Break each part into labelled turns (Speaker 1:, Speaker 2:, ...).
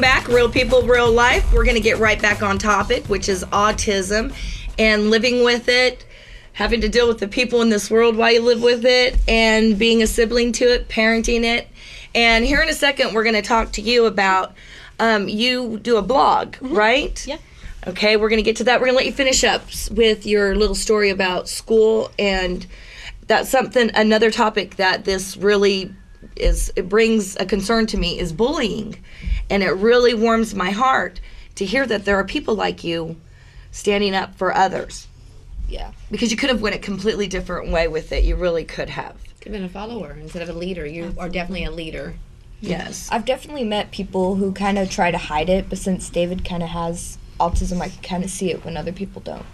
Speaker 1: back. Real people, real life. We're going to get right back on topic, which is autism and living with it, having to deal with the people in this world while you live with it, and being a sibling to it, parenting it. And here in a second, we're going to talk to you about, you do a blog, right?
Speaker 2: Yeah.
Speaker 1: Okay, we're going to get to that. We're going to let you finish up with your little story about school, and that's something, another topic that this really is, it brings a concern to me, is bullying. And it really warms my heart to hear that there are people like you standing up for others.
Speaker 2: Yeah.
Speaker 1: Because you could have went a completely different way with it. You really could have.
Speaker 3: Could have been a follower instead of a leader. You are definitely a leader.
Speaker 1: Yes.
Speaker 4: I've definitely met people who kind of try to hide it, but since David kind of has autism, I can kind of see it when other people don't.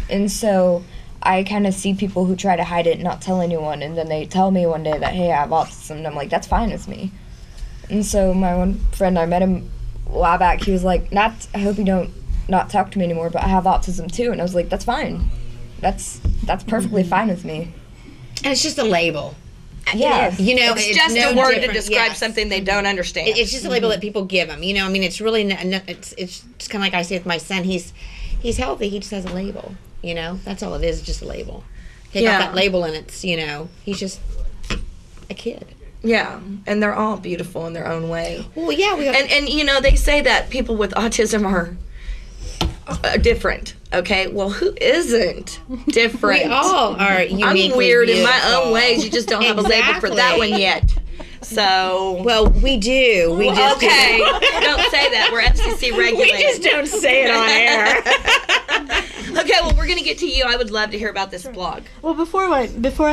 Speaker 4: And so I kind of see people who try to hide it and not tell anyone, and then they tell me one day that, hey, I have autism, and I'm like, that's fine with me. And so my one friend, I met him a while back, he was like, I hope you don't not talk to me anymore, but I have autism too. And I was like, that's fine. That's perfectly fine with me.
Speaker 3: And it's just a label.
Speaker 4: Yeah.
Speaker 3: You know,
Speaker 1: It's just
Speaker 3: no
Speaker 1: a word to
Speaker 3: different-
Speaker 1: describe
Speaker 3: yes.
Speaker 1: something they don't understand.
Speaker 3: It's just a label that people give him. You know, I mean, it's really, it's just kind of like I say with my son. He's healthy. He just has a label. You know, that's all it is, just a label. Take off that label and it's, you know, he's just a kid.
Speaker 1: Yeah, and they're all beautiful in their own way.
Speaker 3: Well, yeah,
Speaker 1: And you know, they say that people with autism are different. Okay, well, who isn't different?
Speaker 3: we all are uniquely
Speaker 1: I'm weird in my
Speaker 3: beautiful.
Speaker 1: own ways. You just don't have a label for that one yet. So,
Speaker 3: well, we do. We just
Speaker 1: okay. Don't say that. We're FCC regulated.
Speaker 3: We just don't say it on air.
Speaker 1: Okay, well, we're gonna get to you. I would love to hear about this blog.
Speaker 2: Well, before I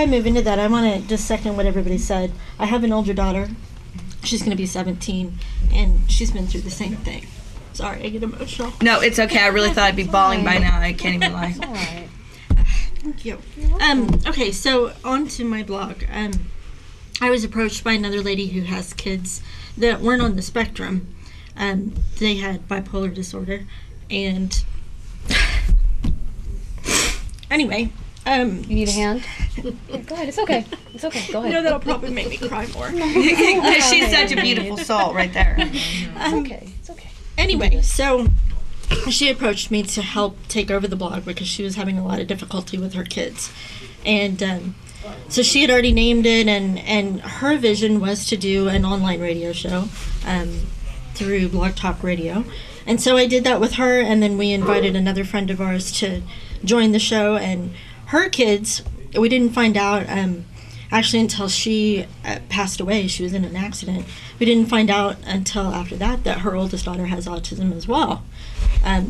Speaker 2: move into that, I want to just second what everybody said. I have an older daughter. She's going to be 17, and she's been through the same thing. Sorry, I get emotional.
Speaker 1: No, it's okay. I really thought I'd be bawling by now. I can't even lie.
Speaker 3: All right.
Speaker 2: Thank you. Okay, so on to my blog. I was approached by another lady who has kids that weren't on the spectrum. They had bipolar disorder, and anyway.
Speaker 3: You need a hand?
Speaker 4: Go ahead, it's okay. It's okay, go ahead.
Speaker 2: No, that'll probably make me cry more.
Speaker 1: Because she's such a beautiful soul right there.
Speaker 4: It's okay.
Speaker 2: Anyway, so she approached me to help take over the blog because she was having a lot of difficulty with her kids. And so she had already named it, and her vision was to do an online radio show through Blog Talk Radio. And so I did that with her, and then we invited another friend of ours to join the show. And her kids, we didn't find out actually until she passed away. She was in an accident. We didn't find out until after that her oldest daughter has autism as well.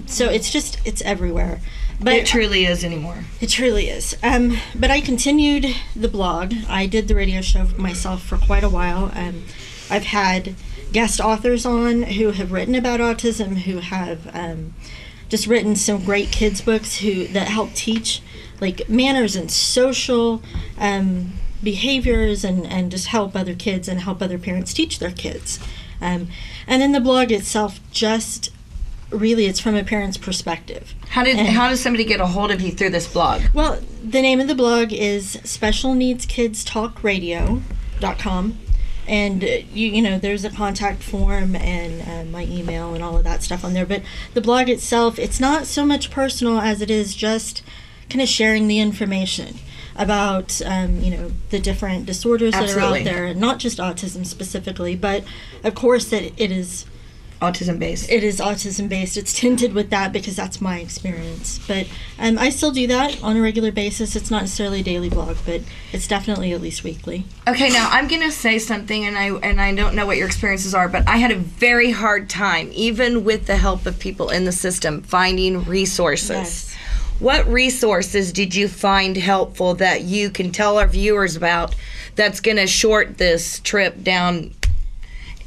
Speaker 2: So it's everywhere. But
Speaker 1: It truly is anymore.
Speaker 2: it truly is. But I continued the blog. I did the radio show myself for quite a while. I've had guest authors on who have written about autism, who have just written some great kids books that help teach like manners and social behaviors, and just help other kids and help other parents teach their kids. And then the blog itself, just really, it's from a parent's perspective.
Speaker 1: How does somebody get a hold of you through this blog?
Speaker 2: Well, the name of the blog is specialneedskidstalkradio.com, and you know, there's a contact form and my email and all of that stuff on there. But the blog itself, it's not so much personal as it is just kind of sharing the information about you know, the different disorders that are out there, not just autism specifically, but of course that it is
Speaker 1: Autism based.
Speaker 2: It is autism based. It's tinted with that because that's my experience. But I still do that on a regular basis. It's not necessarily a daily blog, but it's definitely at least weekly.
Speaker 1: Okay, now I'm gonna say something, and I don't know what your experiences are, but I had a very hard time, even with the help of people in the system, finding resources.
Speaker 2: Yes.
Speaker 1: What resources did you find helpful that you can tell our viewers about that's gonna short this trip down?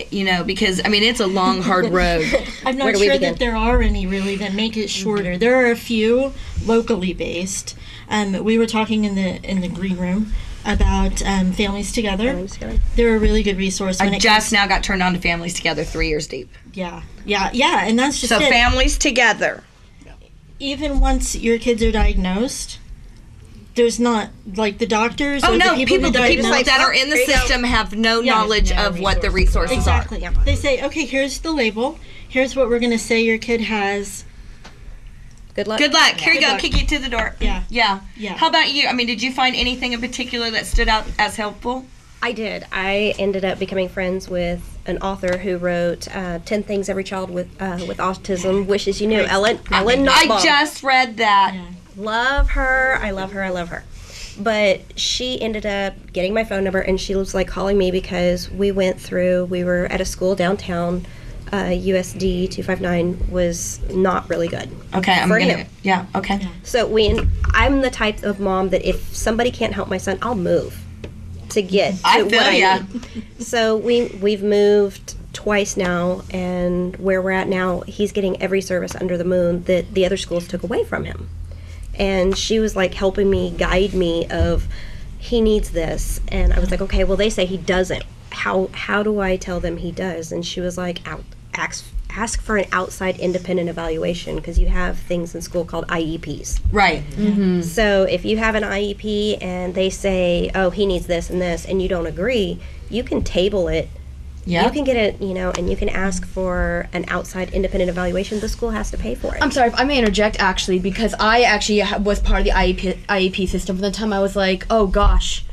Speaker 1: You know, because I mean, it's a long, hard road.
Speaker 2: I'm not sure that there are any really that make it shorter. There are a few locally based. We were talking in the green room about Families Together. They're a really good resource.
Speaker 1: I just now got turned on to Families Together 3 years deep.
Speaker 2: Yeah, and that's just
Speaker 1: so
Speaker 2: it.
Speaker 1: Families Together.
Speaker 2: Even once your kids are diagnosed, there's not like the doctors.
Speaker 1: Oh
Speaker 2: or
Speaker 1: no,
Speaker 2: the
Speaker 1: people
Speaker 2: who diagnose-
Speaker 1: that are in the system have no knowledge
Speaker 3: no
Speaker 1: of what the
Speaker 3: resources.
Speaker 1: resources
Speaker 2: Exactly.
Speaker 1: are.
Speaker 2: They say, okay, here's the label. Here's what we're going to say your kid has.
Speaker 5: Good luck.
Speaker 1: Good luck. Here you
Speaker 2: Good
Speaker 1: go.
Speaker 2: luck.
Speaker 1: Kick it to the door.
Speaker 2: Yeah.
Speaker 1: Yeah.
Speaker 2: Yeah.
Speaker 1: How about you? I mean, did you find anything in particular that stood out as helpful?
Speaker 5: I did. I ended up becoming friends with an author who wrote 10 Things Every Child with Autism Wishes You Knew. Ellen Nussbaum.
Speaker 1: I just read that.
Speaker 2: Yeah.
Speaker 5: Love her. I love her. I love her. But she ended up getting my phone number, and she was like calling me because we were at a school downtown. USD 259 was not really good.
Speaker 1: Okay, I'm
Speaker 5: For
Speaker 1: gonna.
Speaker 5: him.
Speaker 1: Yeah. Okay.
Speaker 5: So I'm the type of mom that if somebody can't help my son, I'll move to get to
Speaker 1: I
Speaker 5: what
Speaker 1: feel ya.
Speaker 5: need. So we've moved twice now, and where we're at now, he's getting every service under the moon that the other schools took away from him. And she was like helping me, guide me of he needs this, and I was like, okay, well they say he doesn't. How do I tell them he does? And she was like, ask for an outside independent evaluation because you have things in school called IEPs.
Speaker 1: Right.
Speaker 5: So if you have an IEP and they say, oh, he needs this and this, and you don't agree, you can table it.
Speaker 1: Yeah.
Speaker 5: You can get it, and you can ask for an outside independent evaluation. The school has to pay for it.
Speaker 6: I'm sorry if I may interject, actually, because I actually was part of the IEP system from the time I was like, oh gosh,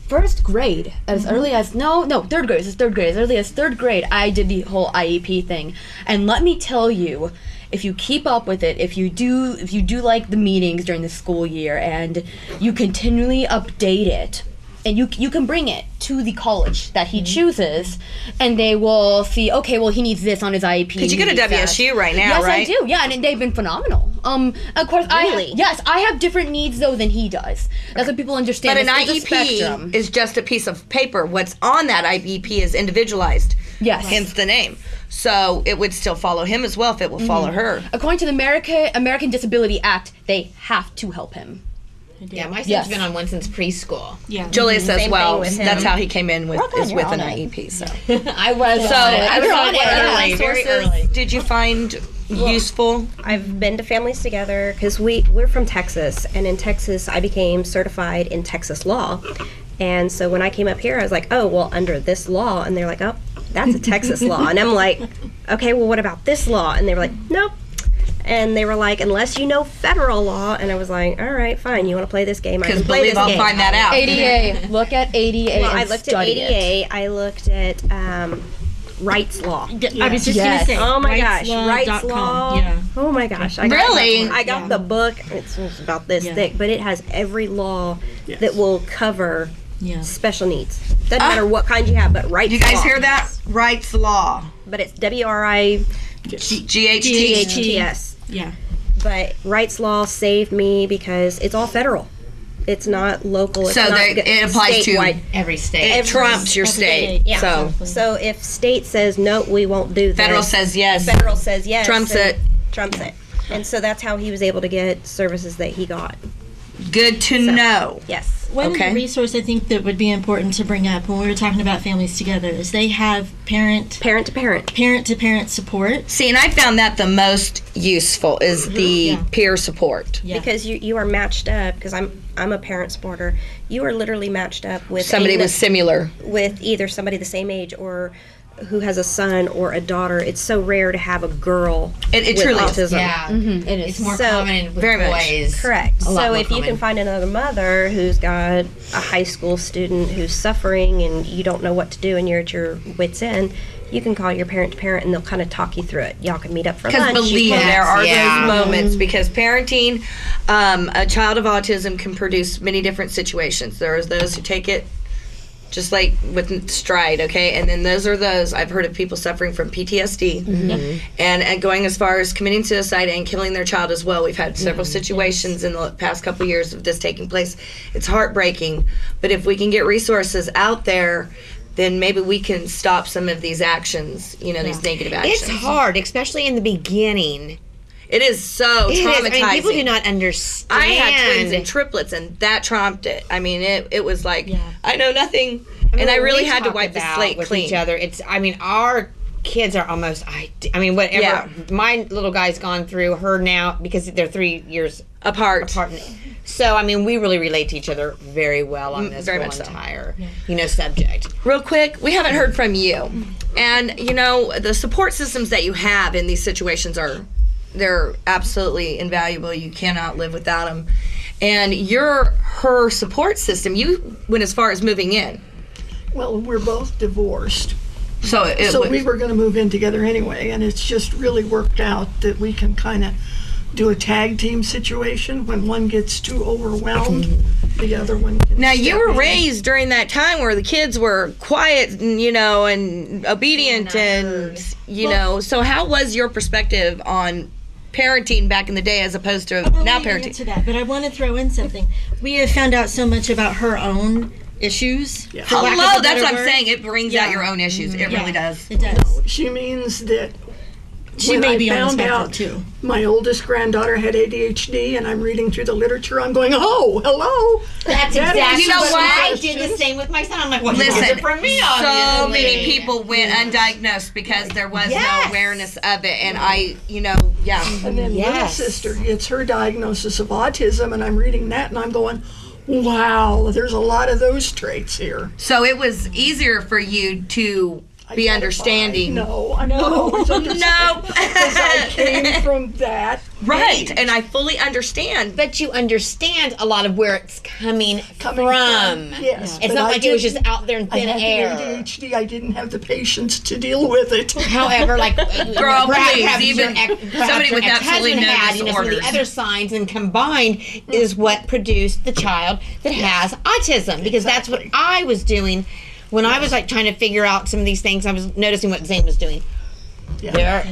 Speaker 6: first grade, as early as third grade. As early as third grade, I did the whole IEP thing, and let me tell you, if you keep up with it, if you do like the meetings during the school year, and you continually update it, and you can bring it to the college that he chooses, and they will see, okay, well, he needs this on his IEP.
Speaker 1: Because you go to WSU right now,
Speaker 6: Yes,
Speaker 1: right?
Speaker 6: I do. Yeah, and they've been phenomenal. Of course,
Speaker 5: Really?
Speaker 6: I have different needs though than he does. That's what people understand.
Speaker 1: But an
Speaker 6: It's a spectrum.
Speaker 1: IEP is just a piece of paper. What's on that IEP is individualized.
Speaker 6: Yes.
Speaker 1: Hence the name. So it would still follow him as well if it will follow her.
Speaker 6: According to the American Disability Act, they have to help him.
Speaker 3: Yeah, my son's
Speaker 6: Yes.
Speaker 3: been on one since preschool.
Speaker 2: Yeah.
Speaker 1: Julia says,
Speaker 5: Same
Speaker 1: well,
Speaker 5: thing with him.
Speaker 1: that's how he came in with
Speaker 5: on, you're
Speaker 1: with
Speaker 5: on
Speaker 1: an
Speaker 5: it.
Speaker 1: IEP. So,
Speaker 3: I was
Speaker 1: so
Speaker 3: on it.
Speaker 1: I don't know
Speaker 6: on
Speaker 1: what
Speaker 6: it.
Speaker 1: other
Speaker 3: Early, very
Speaker 1: resources
Speaker 3: early.
Speaker 1: did you find useful?
Speaker 5: I've been to Families Together because we're from Texas, and in Texas I became certified in Texas law. And so when I came up here, I was like, oh, well, under this law. And they're like, oh, that's a Texas law. And I'm like, okay, well, what about this law? And they were like, nope. And they were like, unless you know federal law. And I was like, all right, fine. You want to play this game? I can
Speaker 1: Because
Speaker 5: play
Speaker 1: believe
Speaker 5: this
Speaker 1: I'll
Speaker 5: game.
Speaker 1: find that out.
Speaker 6: ADA. Look at ADA
Speaker 5: Well,
Speaker 6: and
Speaker 5: I looked at
Speaker 6: study it.
Speaker 5: ADA. I looked at rights law.
Speaker 2: I was just
Speaker 6: Yes.
Speaker 2: going to say.
Speaker 5: Oh my gosh,
Speaker 2: rightslaw.com.
Speaker 5: rights law.
Speaker 2: Yeah.
Speaker 5: Oh my gosh.
Speaker 1: Really?
Speaker 5: I got the book. It's about this
Speaker 2: Yeah.
Speaker 5: thick, but it has every law that will cover
Speaker 2: Yeah.
Speaker 5: special needs. Doesn't matter what kind you have, but rights
Speaker 1: You guys
Speaker 5: law.
Speaker 1: hear that? Rights law.
Speaker 5: But it's WRIGHTS.
Speaker 1: GHT.
Speaker 2: Yeah.
Speaker 5: But rights law saved me because it's all federal. It's not local. It's
Speaker 1: So
Speaker 5: not
Speaker 1: it applies to
Speaker 5: statewide.
Speaker 3: Every state.
Speaker 1: It trumps your
Speaker 2: Every
Speaker 1: state.
Speaker 2: state.
Speaker 5: Yeah.
Speaker 1: So
Speaker 5: So if state says no, we won't do this.
Speaker 1: federal says yes.
Speaker 5: Federal says yes.
Speaker 1: Trumps
Speaker 5: and
Speaker 1: it.
Speaker 5: Trumps it. And so that's how he was able to get services that he got.
Speaker 1: Good to know.
Speaker 5: Yes.
Speaker 2: One
Speaker 1: Okay.
Speaker 2: of the resources I think that would be important to bring up when we were talking about Families Together is they have parent
Speaker 5: Parent to parent.
Speaker 2: to parent support.
Speaker 1: See, and I found that the most useful is the
Speaker 2: Yeah.
Speaker 1: peer support.
Speaker 2: Yeah.
Speaker 5: Because you are matched up, because I'm a parent supporter. You are literally matched up with
Speaker 1: Somebody was similar.
Speaker 5: with either somebody the same age or who has a son or a daughter. It's so rare to have a girl
Speaker 1: It
Speaker 5: with
Speaker 1: truly is.
Speaker 5: autism.
Speaker 3: Yeah.
Speaker 6: It is.
Speaker 3: It's more
Speaker 5: So,
Speaker 3: common with
Speaker 1: very much.
Speaker 3: boys.
Speaker 5: Correct.
Speaker 3: A lot
Speaker 5: So
Speaker 3: more
Speaker 5: if you
Speaker 3: common.
Speaker 5: can find another mother who's got a high school student who's suffering and you don't know what to do and you're at your wits' end, you can call your parent to parent and they'll kind of talk you through it. Y'all can meet up for
Speaker 1: Because
Speaker 5: lunch.
Speaker 1: believe
Speaker 5: you
Speaker 1: me,
Speaker 5: can-
Speaker 1: there are
Speaker 3: Yeah.
Speaker 1: those moments because parenting a child of autism can produce many different situations. There are those who take it just like with stride, okay? And then those I've heard of people suffering from PTSD and going as far as committing suicide and killing their child as well. We've had several situations in the past couple of years of this taking place. It's heartbreaking, but if we can get resources out there, then maybe we can stop some of these actions, these negative actions.
Speaker 3: It's hard, especially in the beginning.
Speaker 1: It is so
Speaker 3: It is.
Speaker 1: traumatizing.
Speaker 3: I mean, people do not understand.
Speaker 1: I had twins and triplets, and that trumped it. I mean, it was like,
Speaker 2: Yeah.
Speaker 1: I know nothing,
Speaker 3: I mean,
Speaker 1: and I
Speaker 3: when
Speaker 1: really
Speaker 3: we
Speaker 1: had to
Speaker 3: talk
Speaker 1: wipe the
Speaker 3: about
Speaker 1: slate
Speaker 3: with
Speaker 1: clean.
Speaker 3: each other. Our kids are almost. Whatever.
Speaker 1: Yeah.
Speaker 3: My little guy's gone through her now because they're 3 years
Speaker 1: Apart.
Speaker 3: apart. So, I mean, we really relate to each other very well on this
Speaker 1: very
Speaker 3: whole
Speaker 1: much so.
Speaker 3: entire, subject.
Speaker 1: Real quick, we haven't heard from you. And, the support systems that you have in these situations they're absolutely invaluable. You cannot live without them. And you're her support system. You went as far as moving in.
Speaker 7: Well, we're both divorced.
Speaker 1: So
Speaker 7: We were going to move in together anyway, and it's just really worked out that we can kind of do a tag team situation. When one gets too overwhelmed, the other one can
Speaker 1: Now, you
Speaker 7: step
Speaker 1: were
Speaker 7: in.
Speaker 1: raised during that time where the kids were quiet and, and obedient and, so how was your perspective on parenting back in the day as opposed to now parenting?
Speaker 2: Into that, but I want to throw in something. We have found out so much about her own issues.
Speaker 7: Yeah.
Speaker 2: for lack of a
Speaker 1: Hello, that's
Speaker 2: better
Speaker 1: what I'm
Speaker 2: word.
Speaker 1: saying. It brings out your own issues. It really does.
Speaker 2: It does.
Speaker 7: She means that
Speaker 2: She
Speaker 7: when
Speaker 2: may
Speaker 7: I
Speaker 2: be on the
Speaker 7: found
Speaker 2: spectrum
Speaker 7: out
Speaker 2: too.
Speaker 7: my oldest granddaughter had ADHD, and I'm reading through the literature, I'm going, oh, hello.
Speaker 3: That's
Speaker 7: That
Speaker 3: exactly
Speaker 1: You know
Speaker 3: what
Speaker 1: what?
Speaker 3: I did the same with my son. I'm like, well,
Speaker 1: Listen,
Speaker 3: he gets it from me,
Speaker 1: so
Speaker 3: obviously.
Speaker 1: many people went undiagnosed because there was no
Speaker 3: Yes.
Speaker 1: awareness of it. And I,
Speaker 7: And then little
Speaker 3: Yes.
Speaker 7: sister gets her diagnosis of autism, and I'm reading that, and I'm going, wow, there's a lot of those traits here.
Speaker 1: So it was easier for you to be understanding.
Speaker 7: No, I'm not always understanding.
Speaker 1: No.
Speaker 7: Because I came from that.
Speaker 1: Right, and I fully understand.
Speaker 3: But you understand a lot of where it's coming from.
Speaker 7: Yes.
Speaker 3: It's
Speaker 7: but
Speaker 3: not
Speaker 7: I
Speaker 3: like it was
Speaker 7: didn't-
Speaker 3: just out there in
Speaker 7: I
Speaker 3: thin
Speaker 7: had
Speaker 3: air.
Speaker 7: the ADHD. I didn't have the patience to deal with it.
Speaker 3: However, like
Speaker 1: Girl, please, even somebody with absolutely
Speaker 3: ex-husband
Speaker 1: no
Speaker 3: had, some of
Speaker 1: disorders.
Speaker 3: the other signs, and combined is what produced the child that has autism. Because that's what I was doing when I was like trying to figure out some of these things. I was noticing what Zane was doing.
Speaker 7: Yeah.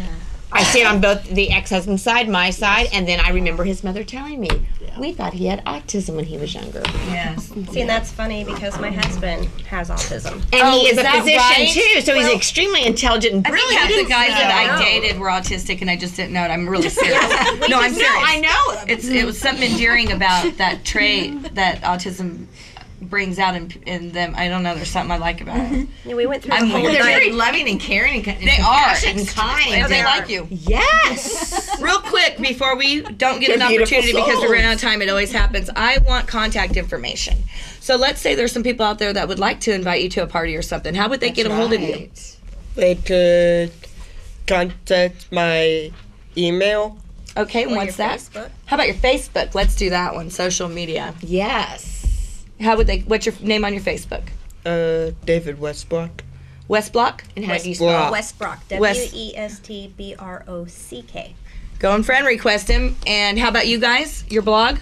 Speaker 3: I see it on both the ex-husband's side, my side, and then I remember his mother telling me, we thought he had autism when he was younger.
Speaker 1: Yes.
Speaker 5: See, and that's funny because my husband has autism.
Speaker 3: And
Speaker 1: Oh,
Speaker 3: he is
Speaker 1: is
Speaker 3: a
Speaker 1: that
Speaker 3: physician
Speaker 1: right?
Speaker 3: too, so he's extremely intelligent and
Speaker 1: I think
Speaker 3: brilliant.
Speaker 1: half the guys that I
Speaker 5: No.
Speaker 1: dated were autistic, and I just didn't know it. I'm really serious. No, I'm serious.
Speaker 3: No, I know.
Speaker 1: It was something endearing about that trait that autism brings out in them. I don't know. There's something I like about it.
Speaker 5: Yeah, we went through
Speaker 1: I'm
Speaker 5: the whole
Speaker 1: weird.
Speaker 3: They're
Speaker 5: night.
Speaker 3: very loving and caring and
Speaker 1: They are.
Speaker 3: compassionate and kind.
Speaker 1: Oh, they
Speaker 3: and-
Speaker 1: like you.
Speaker 3: Yes.
Speaker 1: Real quick, before we don't get
Speaker 3: They're
Speaker 1: an
Speaker 3: beautiful
Speaker 1: opportunity because we
Speaker 3: souls.
Speaker 1: ran out of time, it always happens. I want contact information. So let's say there's some people out there that would like to invite you to a party or something. How would they get a hold of you?
Speaker 8: They could contact my email.
Speaker 1: Okay, and what's that?
Speaker 5: Facebook.
Speaker 1: How about your Facebook? Let's do that one. Social media.
Speaker 3: Yes.
Speaker 1: How would they? What's your name on your Facebook?
Speaker 8: David Westbrook.
Speaker 1: Westblock.
Speaker 3: And how do you spell
Speaker 8: Westbrock.
Speaker 5: Westbrock.
Speaker 1: West-
Speaker 5: Westbrock.
Speaker 1: Go and friend request him. And how about you guys? Your blog?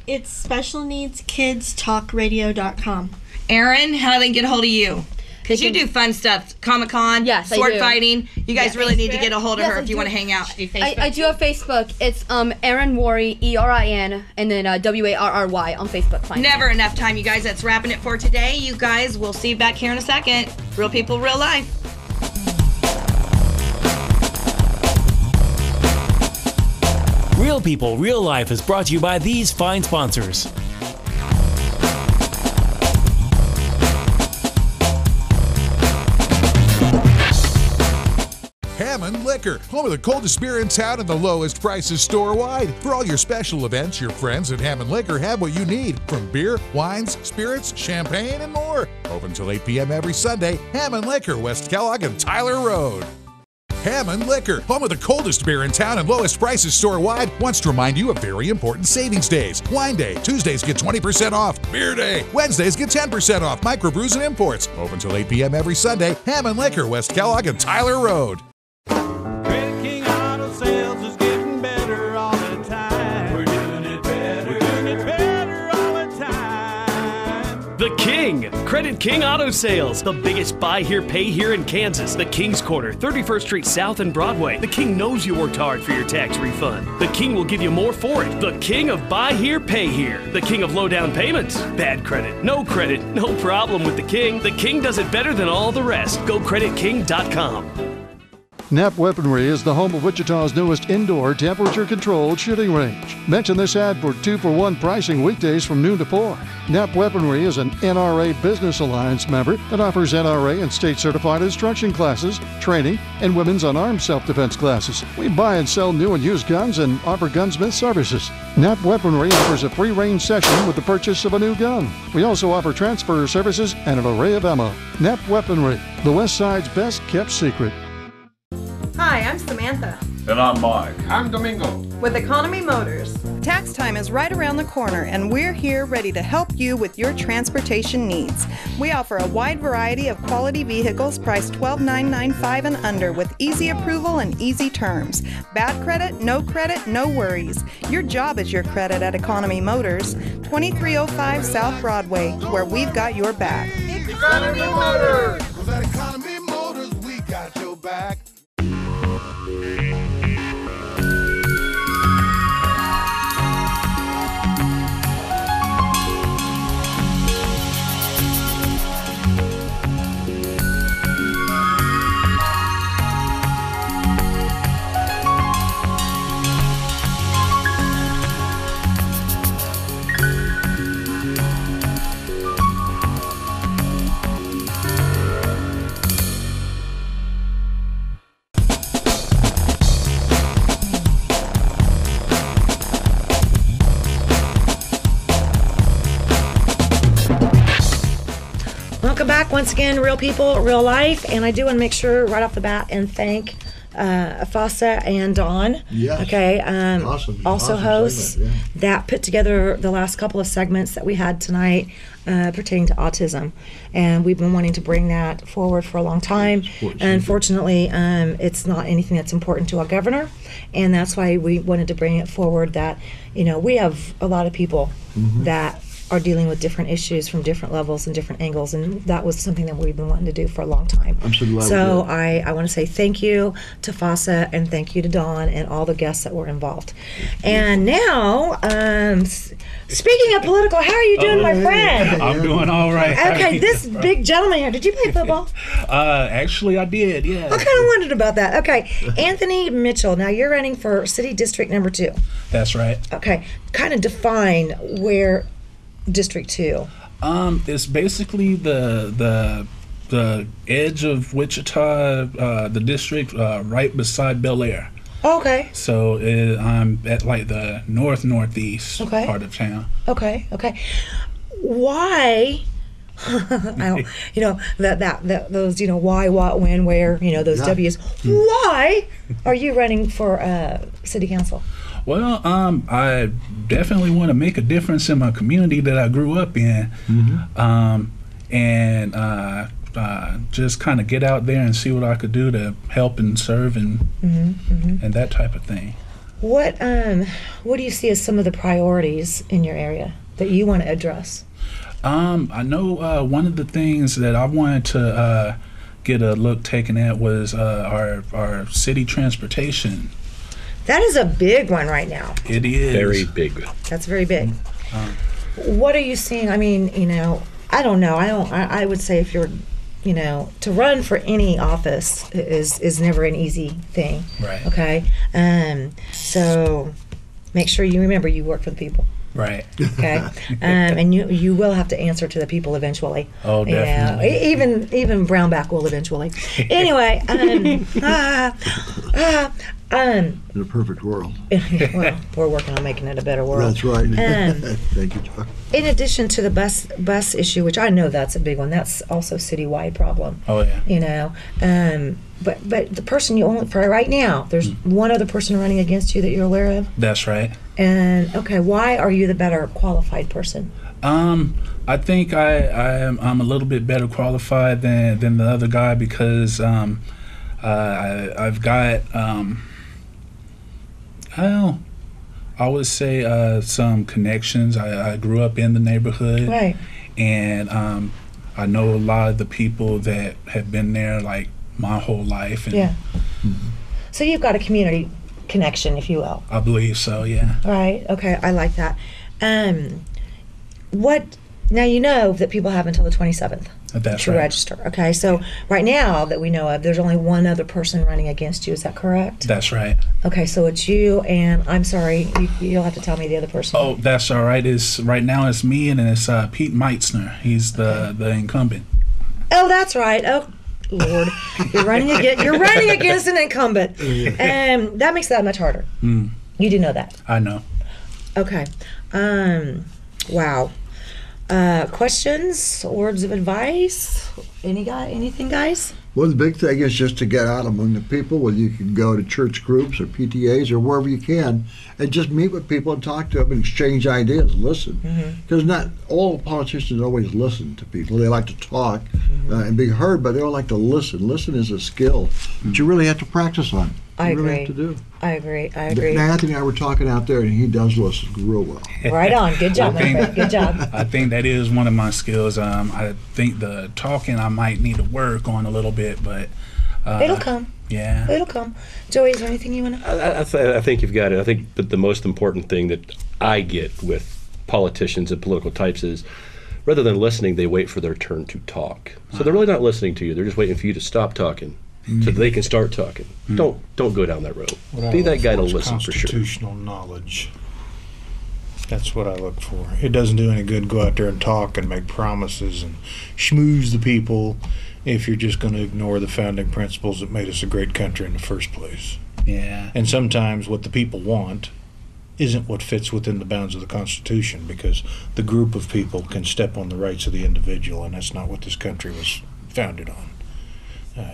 Speaker 2: It's specialneedskidstalkradio.com.
Speaker 1: Aaron, how do they get a hold of you? Because you do fun stuff. Comic-Con,
Speaker 6: Yes, I
Speaker 1: sword
Speaker 6: do.
Speaker 1: fighting. You guys really need to get a hold of
Speaker 6: Yes,
Speaker 1: her
Speaker 6: I
Speaker 1: if you
Speaker 6: do.
Speaker 1: want to hang out.
Speaker 6: I do have Facebook. It's Erin Worry, ERIN, and then WARRY on Facebook. Find me.
Speaker 1: Never enough time, you guys. That's wrapping it for today. You guys, we'll see you back here in a second. Real people, real life.
Speaker 9: Real People, Real Life is brought to you by these fine sponsors.
Speaker 10: Hammond Liquor, home of the coldest beer in town and the lowest prices store-wide. For all your special events, your friends at Hammond Liquor have what you need, from beer, wines, spirits, champagne, and more. Open till 8 p.m. every Sunday. Hammond Liquor, West Kellogg and Tyler Road. Hammond Liquor, home of the coldest beer in town and lowest prices store-wide, wants to remind you of very important savings days. Wine Day, Tuesdays get 20% off. Beer Day, Wednesdays get 10% off. Microbrews and imports. Open till 8 p.m. every Sunday. Hammond Liquor, West Kellogg and Tyler Road.
Speaker 11: Credit King Auto Sales is getting better all the time. We're doing it better. We're doing it better all the time.
Speaker 9: The King, Credit King Auto Sales, the biggest buy here, pay here in Kansas. The King's Corner, 31st Street South and Broadway. The King knows you worked hard for your tax refund. The King will give you more for it. The King of buy here, pay here. The King of low down payments. Bad credit, no problem with the King. The King does it better than all the rest. GoCreditKing.com.
Speaker 12: Knapp Weaponry is the home of Wichita's newest indoor temperature-controlled shooting range. Mention this ad for 2-for-1 pricing weekdays from noon to 4. Knapp Weaponry is an NRA Business Alliance member that offers NRA and state-certified instruction classes, training, and women's unarmed self-defense classes. We buy and sell new and used guns and offer gunsmith services. Knapp Weaponry offers a free range session with the purchase of a new gun. We also offer transfer services and an array of ammo. Knapp Weaponry, the West Side's best-kept secret.
Speaker 13: Hi, I'm Samantha
Speaker 14: And I'm Mike.
Speaker 15: I'm Domingo.
Speaker 13: with Economy Motors. Tax time is right around the corner, and we're here ready to help you with your transportation needs. We offer a wide variety of quality vehicles priced $12,995 and under with easy approval and easy terms. Bad credit, no worries. Your job is your credit at Economy Motors, 2305 South Broadway, where we've got your back.
Speaker 15: Economy Motors.
Speaker 10: Cause at Economy Motors, we got your back.
Speaker 16: Welcome back once again, Real People, Real Life, and I do want to make sure right off the bat and thank Fossa and Dawn.
Speaker 17: Yes.
Speaker 16: Okay.
Speaker 17: Awesome.
Speaker 16: Also
Speaker 17: Awesome
Speaker 16: hosts
Speaker 17: segment,
Speaker 16: that put together the last couple of segments that we had tonight pertaining to autism, and we've been wanting to bring that forward for a long time. Unfortunately, it's not anything that's important to our governor, and that's why we wanted to bring it forward. That we have a lot of people that are dealing with different issues from different levels and different angles, and that was something that we've been wanting to do for a long time.
Speaker 17: I'm so glad
Speaker 16: So
Speaker 17: we did.
Speaker 16: I want to say thank you to Fossa and thank you to Dawn and all the guests that were involved. And now, speaking of political, how are you doing, my friend?
Speaker 18: I'm doing all right.
Speaker 16: Okay, this big gentleman here, did you play football?
Speaker 18: Actually, I did, yeah.
Speaker 16: I kind of wondered about that. Okay, Anthony Mitchell, now you're running for City District number 2.
Speaker 18: That's right.
Speaker 16: Okay, kind of define where District 2.
Speaker 18: It's basically the edge of Wichita, the district right beside Bel Air.
Speaker 16: Okay.
Speaker 18: So I'm at like the northeast
Speaker 16: Okay.
Speaker 18: part of town.
Speaker 16: Okay. Why? I don't, that those why, what, when, where, those
Speaker 18: Yeah.
Speaker 16: W's. Why are you running for city council?
Speaker 18: Well, I definitely want to make a difference in my community that I grew up in, and just kind of get out there and see what I could do to help and serve and and that type of thing.
Speaker 16: What do you see as some of the priorities in your area that you want to address?
Speaker 18: I know one of the things that I wanted to get a look taken at was our city transportation.
Speaker 16: That is a big one right now.
Speaker 18: It is
Speaker 14: Very big.
Speaker 16: That's very big. What are you seeing? I mean, I don't know. I would say if you're, to run for any office is never an easy thing.
Speaker 18: Right.
Speaker 16: Okay. So make sure you remember you work for the people.
Speaker 18: Right.
Speaker 16: Okay. And you will have to answer to the people eventually.
Speaker 18: Oh, definitely.
Speaker 16: Even Brownback will eventually. Anyway.
Speaker 17: In a perfect world.
Speaker 16: Well, we're working on making it a better world.
Speaker 17: That's right. Thank you, Chuck.
Speaker 16: In addition to the bus issue, which I know that's a big one, that's also a citywide problem.
Speaker 18: Oh yeah.
Speaker 16: But the person you only for right now, there's one other person running against you that you're aware of.
Speaker 18: That's right.
Speaker 16: And okay, why are you the better qualified person?
Speaker 18: I think I'm a little bit better qualified than the other guy because I've got I would say some connections. I grew up in the neighborhood,
Speaker 16: Right.
Speaker 18: and I know a lot of the people that have been there like my whole life. And
Speaker 16: Yeah. So you've got a community connection, if you will.
Speaker 18: I believe so. Yeah.
Speaker 16: Right. Okay. I like that. What Now you know that people have until the 27th
Speaker 18: That's
Speaker 16: to
Speaker 18: right.
Speaker 16: register. Okay, so right now that we know of, there's only one other person running against you. Is that correct?
Speaker 18: That's right.
Speaker 16: Okay, so it's you and I'm sorry, you'll have to tell me the other person.
Speaker 18: Oh, that's all right. It's right now it's me and it's Pete Meitzner. He's the incumbent.
Speaker 16: Oh, that's right. Oh, Lord, you're running against an incumbent, and that makes that much harder.
Speaker 18: Mm,
Speaker 16: You do know that.
Speaker 18: I know.
Speaker 16: Okay. Wow. Questions, words of advice? Anything, guys?
Speaker 17: Well, the big thing is just to get out among the people, whether you can go to church groups or PTAs or wherever you can, and just meet with people and talk to them and exchange ideas, listen. Because not all politicians always listen to people. They like to talk and be heard, but they don't like to listen. Listen is a skill that you really have to practice on.
Speaker 16: I
Speaker 17: You really
Speaker 16: agree.
Speaker 17: have to do.
Speaker 16: I agree.
Speaker 17: Now, Anthony and I were talking out there, and he does listen real well.
Speaker 16: Right on. Good job, my friend. Good job.
Speaker 18: I think that is one of my skills. I think the talking I might need to work on a little bit, but
Speaker 16: It'll come.
Speaker 18: Yeah.
Speaker 16: It'll come. Joey, is there anything you want to?
Speaker 14: I think you've got it. I think, but the most important thing that I get with politicians and political types is, rather than listening, they wait for their turn to talk. So they're really not listening to you. They're just waiting for you to stop talking so that they can start talking. Don't go down that road. Be that guy to listen for sure.
Speaker 19: Constitutional knowledge. That's what I look for. It doesn't do any good to go out there and talk and make promises and schmooze the people if you're just going to ignore the founding principles that made us a great country in the first place.
Speaker 18: Yeah.
Speaker 19: And sometimes what the people want isn't what fits within the bounds of the Constitution, because the group of people can step on the rights of the individual, and that's not what this country was founded on.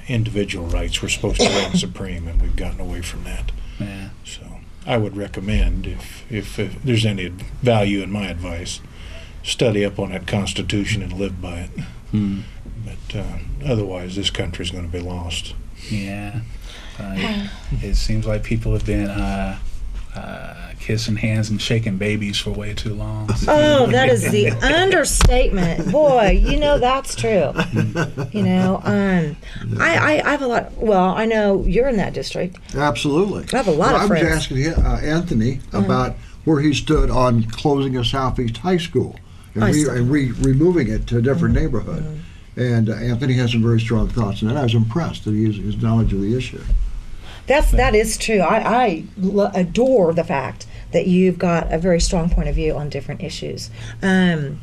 Speaker 19: Individual rights were supposed to reign supreme, and we've gotten away from that.
Speaker 18: Yeah.
Speaker 19: So I would recommend, if there's any value in my advice, study up on that Constitution and live by it. But otherwise, this country's going to be lost.
Speaker 18: Yeah. It seems like people have been kissing hands and shaking babies for way too long.
Speaker 16: Oh, that is the understatement. Boy, you know that's true. You know, I have a lot. Well, I know you're in that district.
Speaker 17: Absolutely.
Speaker 16: I have a lot of friends.
Speaker 17: I was asking Anthony about where he stood on closing a Southeast high school and, removing it to a different neighborhood. And Anthony has some very strong thoughts, and I was impressed at his knowledge of the issue.
Speaker 16: That is true. I adore the fact that you've got a very strong point of view on different issues. Give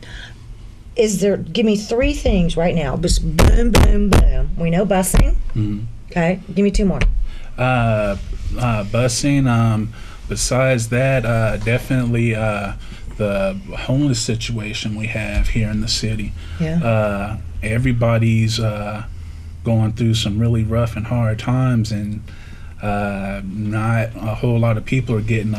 Speaker 16: me three things right now. Just boom, boom, boom. We know busing. Okay. Give me two more.
Speaker 18: Busing. Besides that, definitely the homeless situation we have here in the city.
Speaker 16: Yeah.
Speaker 18: Everybody's going through some really rough and hard times, and not a whole lot of people are getting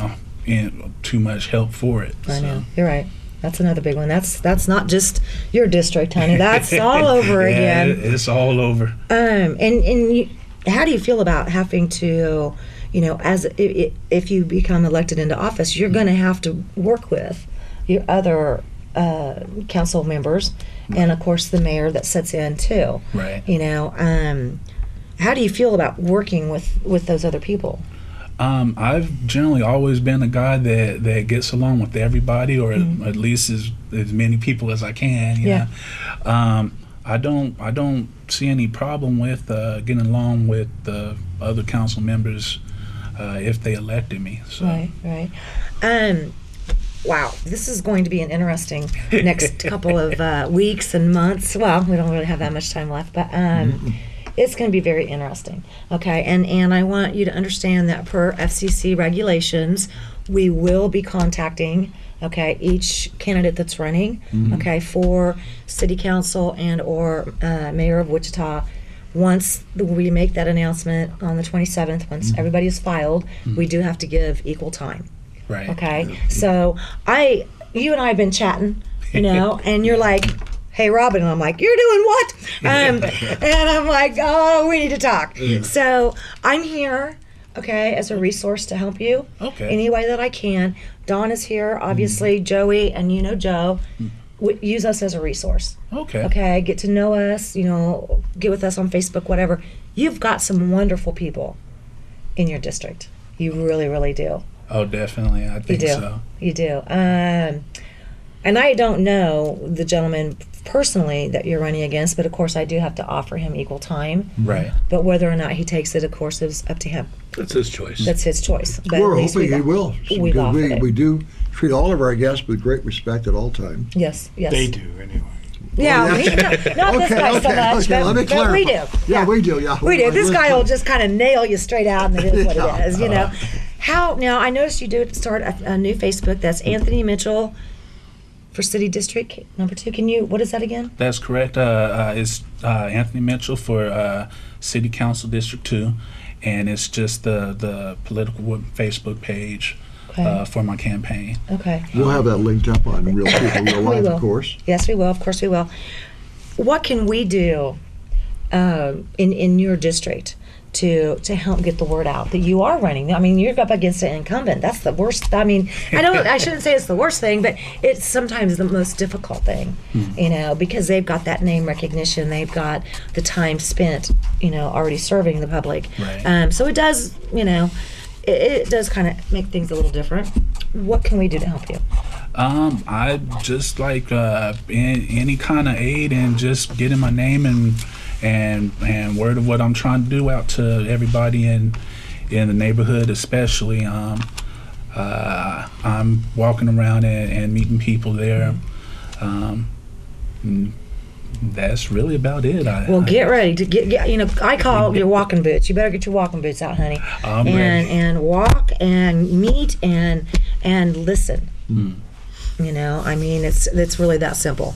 Speaker 18: too much help for it.
Speaker 16: I know. You're right. That's another big one. That's not just your district, honey. That's all over again.
Speaker 18: It's all over.
Speaker 16: How do you feel about having to, if you become elected into office, you're going to have to work with your other council members, and of course the mayor that sits in too.
Speaker 18: Right.
Speaker 16: How do you feel about working with those other people?
Speaker 18: I've generally always been a guy that gets along with everybody, or at least as many people as I can. You know? I don't see any problem with getting along with the other council members if they elected me. So.
Speaker 16: Right. Wow, this is going to be an interesting next couple of weeks and months. Well, we don't really have that much time left, but it's going to be very interesting. Okay, and I want you to understand that per FCC regulations, we will be contacting, each candidate that's running, for city council and or mayor of Wichita. Once we make that announcement on the 27th, once everybody is filed, we do have to give equal time.
Speaker 18: Right.
Speaker 16: Okay. So you and I have been chatting, and you're like, "Hey, Robin," and I'm like, "You're doing what?" And I'm like, "Oh, we need to talk." So I'm here, as a resource to help you. Any way that I can. Dawn is here, obviously. Joey, and Joe. Use us as a resource. Okay. Get to know us. Get with us on Facebook, whatever. You've got some wonderful people in your district. You really, really do.
Speaker 18: Oh, definitely. I think so.
Speaker 16: You do. And I don't know the gentleman personally that you're running against, but of course I do have to offer him equal time.
Speaker 18: Right.
Speaker 16: But whether or not he takes it, of course, is up to him.
Speaker 14: That's his choice.
Speaker 16: That's his choice. But
Speaker 17: We're
Speaker 16: at least
Speaker 17: hoping
Speaker 16: we've-
Speaker 17: he will.
Speaker 16: we've
Speaker 17: because
Speaker 16: offered it.
Speaker 17: we do treat all of our guests with great respect at all times.
Speaker 16: Yes, yes.
Speaker 19: They do, anyway.
Speaker 16: Yeah, not this guy so much,
Speaker 17: let me
Speaker 16: but we do.
Speaker 17: clarify. Yeah, we do. Yeah,
Speaker 16: We do. This guy will just kind of nail you straight out, and it is what
Speaker 17: Yeah.
Speaker 16: it is, you know. How now? I noticed you do start a new Facebook. That's Anthony Mitchell for City District number 2. Can you? What is that again?
Speaker 18: That's correct. It's Anthony Mitchell for City Council District 2, and it's just the political Facebook page for my campaign.
Speaker 16: Okay.
Speaker 17: We'll have that linked up on Real People, Real
Speaker 16: We
Speaker 17: Life,
Speaker 16: will.
Speaker 17: of course.
Speaker 16: Yes, we will. Of course, we will. What can we do in your district to help get the word out that you are running? I mean, you're up against an incumbent. That's the worst. I mean, I shouldn't say it's the worst thing, but it's sometimes the most difficult thing, you know, because they've got that name recognition. They've got the time spent, you know, already serving the public.
Speaker 18: Right.
Speaker 16: So it does, you know, it does kind of make things a little different. What can we do to help you?
Speaker 18: I just like any kind of aid and just getting my name and word of what I'm trying to do out to everybody in the neighborhood, especially. I'm walking around and meeting people there. And that's really about it.
Speaker 16: Well, get ready to get. You know, I call your walking boots. You better get your walking boots out, honey.
Speaker 18: I'm ready.
Speaker 16: And walk and meet and listen. You know, I mean, it's really that simple.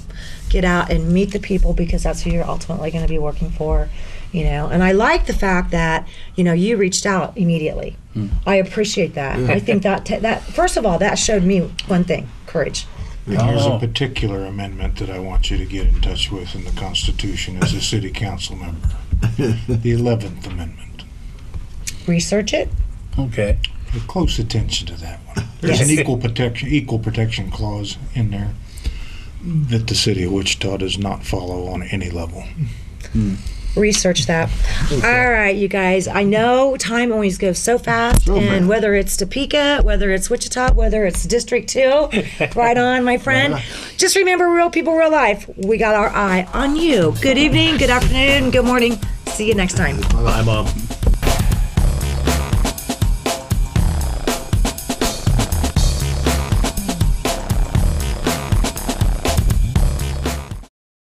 Speaker 16: Get out and meet the people because that's who you're ultimately going to be working for. You know, and I like the fact that you reached out immediately. I appreciate that. I think that first of all, that showed me one thing: courage.
Speaker 19: There's a particular amendment that I want you to get in touch with in the Constitution as a city council member. The 11th Amendment.
Speaker 16: Research it.
Speaker 18: Okay.
Speaker 19: Pay close attention to that one. There's an equal protection clause in there that the city of Wichita does not follow on any level.
Speaker 16: Research that. All right, you guys. I know time always goes so fast, and whether it's Topeka, whether it's Wichita, whether it's District 2, right on, my friend. Just remember, Real People, Real Life. We got our eye on you. Good evening, good afternoon, good morning. See you next time.
Speaker 14: Bye, Mom.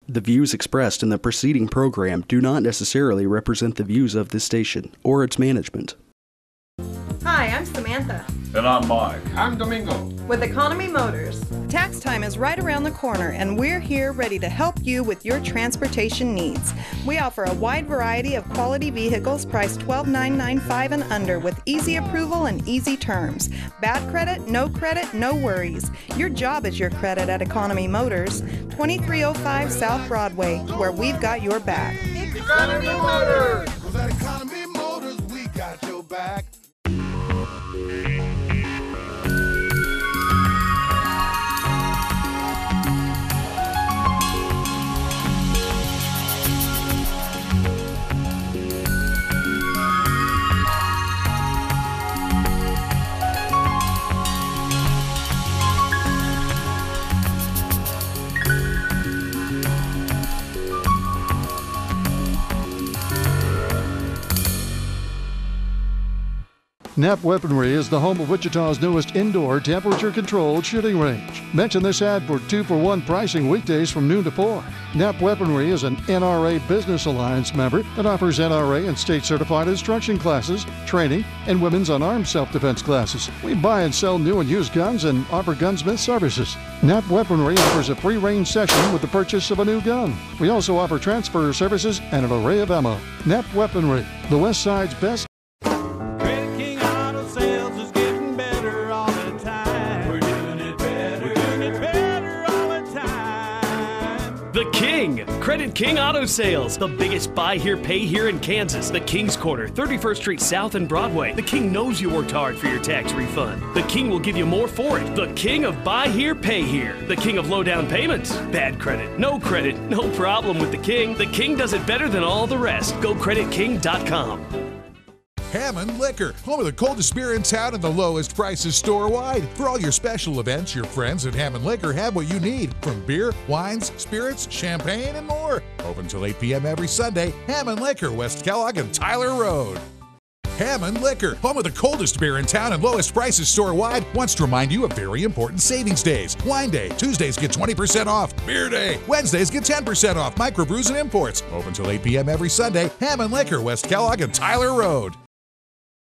Speaker 20: The views expressed in the preceding program do not necessarily represent the views of this station or its management.
Speaker 13: Hi, I'm Samantha
Speaker 15: And I'm Mike. I'm Domingo.
Speaker 13: with Economy Motors. Tax time is right around the corner, and we're here ready to help you with your transportation needs. We offer a wide variety of quality vehicles priced $12,995 and under with easy approval and easy terms. Bad credit, no worries. Your job is your credit at Economy Motors, 2305 South Broadway, where we've got your back.
Speaker 15: Economy Motors. 'Cause at Economy Motors, we got your back.
Speaker 12: Knapp Weaponry is the home of Wichita's newest indoor temperature-controlled shooting range. Mention this ad for 2-for-1 pricing weekdays from noon to 4. Knapp Weaponry is an NRA Business Alliance member that offers NRA and state-certified instruction classes, training, and women's unarmed self-defense classes. We buy and sell new and used guns and offer gunsmith services. Knapp Weaponry offers a free range session with the purchase of a new gun. We also offer transfer services and an array of ammo. Knapp Weaponry, the West Side's best.
Speaker 11: Credit King Auto Sales is getting better all the time. We're doing it better. We're doing it better all the time.
Speaker 9: The King, Credit King Auto Sales, the biggest buy here, pay here in Kansas. The King's Quarter, 31st Street South and Broadway. The King knows you worked hard for your tax refund. The King will give you more for it. The King of buy here, pay here. The King of low down payments. Bad credit, no problem with the King. The King does it better than all the rest. Go creditking.com.
Speaker 10: Hammond Liquor, home of the coldest beer in town and the lowest prices store-wide. For all your special events, your friends at Hammond Liquor have what you need, from beer, wines, spirits, champagne, and more. Open till 8 p.m. every Sunday. Hammond Liquor, West Kellogg and Tyler Road. Hammond Liquor, home of the coldest beer in town and lowest prices store-wide, wants to remind you of very important savings days. Wine Day, Tuesdays get 20% off. Beer Day, Wednesdays get 10% off. Microbrews and imports. Open till 8 p.m. every Sunday. Hammond Liquor, West Kellogg and Tyler Road.